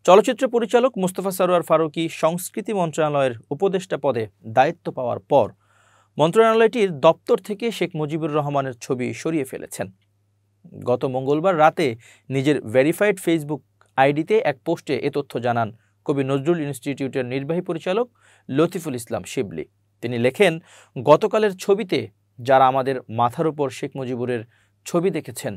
চলচ্চিত্র পরিচালক মুস্তফা সরোয়ার ফারুকী সংস্কৃতি মন্ত্রণালয়ের উপদেষ্টা পদে দায়িত্ব পাওয়ার পর মন্ত্রণালয়টির দপ্তর থেকে শেখ মুজিবুর রহমানের ছবি সরিয়ে ফেলেছেন। গত মঙ্গলবার রাতে নিজের ভেরিফাইড ফেসবুক আইডিতে এক পোস্টে এ তথ্য জানান কবি নজরুল ইনস্টিটিউটের নির্বাহী পরিচালক লতিফুল ইসলাম শিবলি। তিনি লেখেন, গতকালের ছবিতে যারা আমাদের মাথার উপর শেখ মুজিবুরের ছবি দেখেছেন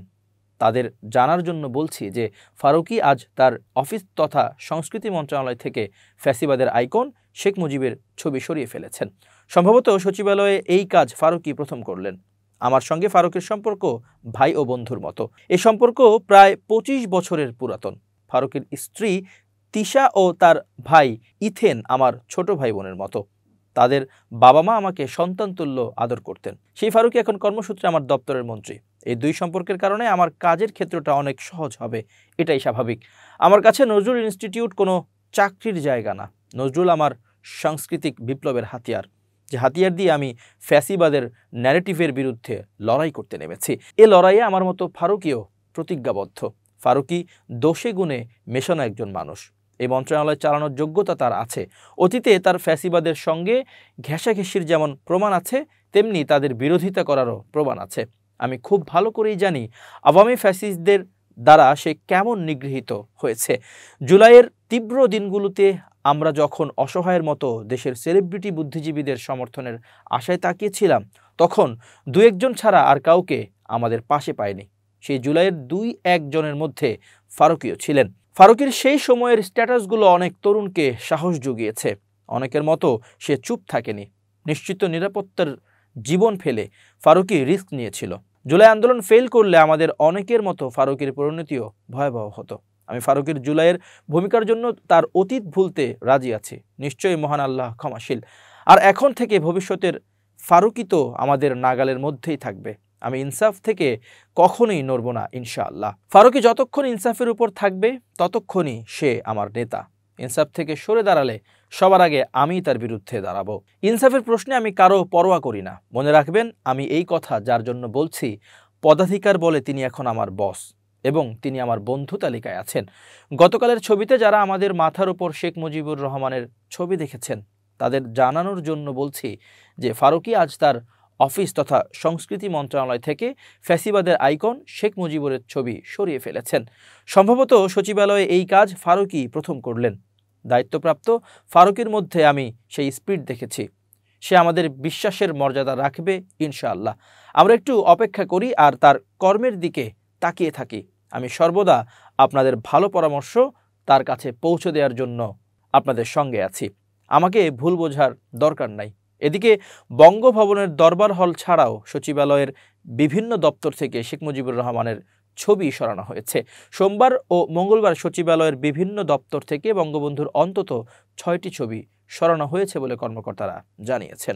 তাদের জানার জন্য বলছি যে ফারুকী আজ তার অফিস তথা সংস্কৃতি মন্ত্রণালয় থেকে ফ্যাসিবাদের আইকন শেখ মুজিবের ছবি সরিয়ে ফেলেছেন। সম্ভবত সচিবালয়ে এই কাজ ফারুকী প্রথম করলেন। আমার সঙ্গে ফারুকের সম্পর্ক ভাই ও বন্ধুর মতো। এই সম্পর্ক প্রায় 25 বছরের পুরাতন। ফারুকের স্ত্রী তিশা ও তার ভাই ইথেন আমার ছোট ভাই বোনের মতো। তাদের বাবা মা আমাকে সন্তানতুল্য আদর করতেন। সেই ফারুকী এখন কর্মসূত্রে আমার দপ্তরের মন্ত্রী। এই দুই সম্পর্কের কারণে আমার কাজের ক্ষেত্রটা অনেক সহজ হবে, এটাই স্বাভাবিক। আমার কাছে নজরুল ইনস্টিটিউট কোনো চাকরির জায়গা না। নজরুল আমার সাংস্কৃতিক বিপ্লবের হাতিয়ার, যে হাতিয়ার দিয়ে আমি ফ্যাসিবাদের ন্যারেটিভের বিরুদ্ধে লড়াই করতে নেমেছি। এ লড়াইয়ে আমার মতো ফারুকীও প্রতিজ্ঞাবদ্ধ। ফারুকী দোষে গুণে মেশানো একজন মানুষ। এই মন্ত্রণালয় চালানোর যোগ্যতা তার আছে। অতীতে তার ফ্যাসিবাদের সঙ্গে ঘেঁষাঘেঁষির যেমন প্রমাণ আছে, তেমনি তাদের বিরোধিতা করারও প্রমাণ আছে। আমি খুব ভালো করেই জানি আওয়ামী ফ্যাসিস্টদের দ্বারা সে কেমন নিগৃহীত হয়েছে। জুলাইয়ের তীব্র দিনগুলোতে আমরা যখন অসহায়ের মতো দেশের সেলিব্রিটি বুদ্ধিজীবীদের সমর্থনের আশায় তাকিয়েছিলাম, তখন দু একজন ছাড়া আর কাউকে আমাদের পাশে পায়নি। সেই জুলাইয়ের 2-1 জনের মধ্যে ফারুকীও ছিলেন। ফারুকীর সেই সময়ের স্ট্যাটাসগুলো অনেক তরুণকে সাহস জুগিয়েছে। অনেকের মতো সে চুপ থাকেনি। নিশ্চিত নিরাপত্তার জীবন ফেলে ফারুকী রিস্ক নিয়েছিল। জুলাই আন্দোলন ফেল করলে আমাদের অনেকের মতো ফারুকীর পরিণতিও ভয়াবহ হতো। আমি ফারুকীর জুলাইয়ের ভূমিকার জন্য তার অতীত ভুলতে রাজি আছি। নিশ্চয়ই মহান আল্লাহ ক্ষমাশীল। আর এখন থেকে ভবিষ্যতের ফারুকী তো আমাদের নাগালের মধ্যেই থাকবে। আমি ইনসাফ থেকে কখনোই নড়ব না ইনশাআল্লাহ। ফারুকী যতক্ষণ ইনসাফের উপর থাকবে ততক্ষণই সে আমার নেতা। ইনসাফ থেকে সরে দাঁড়ালে সবার আগে আমি তার বিরুদ্ধে দাঁড়াবো। ইনসাফের প্রশ্নে আমি কারো পরোয়া করি না। মনে রাখবেন, আমি এই কথা যার জন্য বলছি, পদাধিকার বলে তিনি এখন আমার বস এবং তিনি আমার বন্ধু তালিকায় আছেন। গতকালের ছবিতে যারা আমাদের মাথার উপর শেখ মুজিবুর রহমানের ছবি দেখেছেন তাদের জানানোর জন্য বলছি যে ফারুকী আজ তার অফিস তথা সংস্কৃতি মন্ত্রণালয় থেকে ফ্যাসিবাদের আইকন শেখ মুজিবুরের ছবি সরিয়ে ফেলেছেন। সম্ভবত সচিবালয়ে এই কাজ ফারুকী প্রথম করলেন। দায়িত্বপ্রাপ্ত ফারুকীর মধ্যে আমি সেই স্পিরিট দেখেছি। সে আমাদের বিশ্বাসের মর্যাদা রাখবে ইনশাআল্লাহ। আমরা একটু অপেক্ষা করি আর তার কর্মের দিকে তাকিয়ে থাকি। আমি সর্বদা আপনাদের ভালো পরামর্শ তার কাছে পৌঁছে দেওয়ার জন্য আপনাদের সঙ্গে আছি। আমাকে ভুল বোঝার দরকার নাই। এদিকে বঙ্গভবনের দরবার হল ছাড়াও সচিবালয়ের বিভিন্ন দপ্তর থেকে শেখ মুজিবুর রহমানের ছবি সরানো হয়েছে। সোমবার ও মঙ্গলবার সচিবালয়ের বিভিন্ন দপ্তর থেকে বঙ্গবন্ধুর অন্তত 6টি ছবি সরানো হয়েছে বলে কর্মকর্তারা জানিয়েছেন।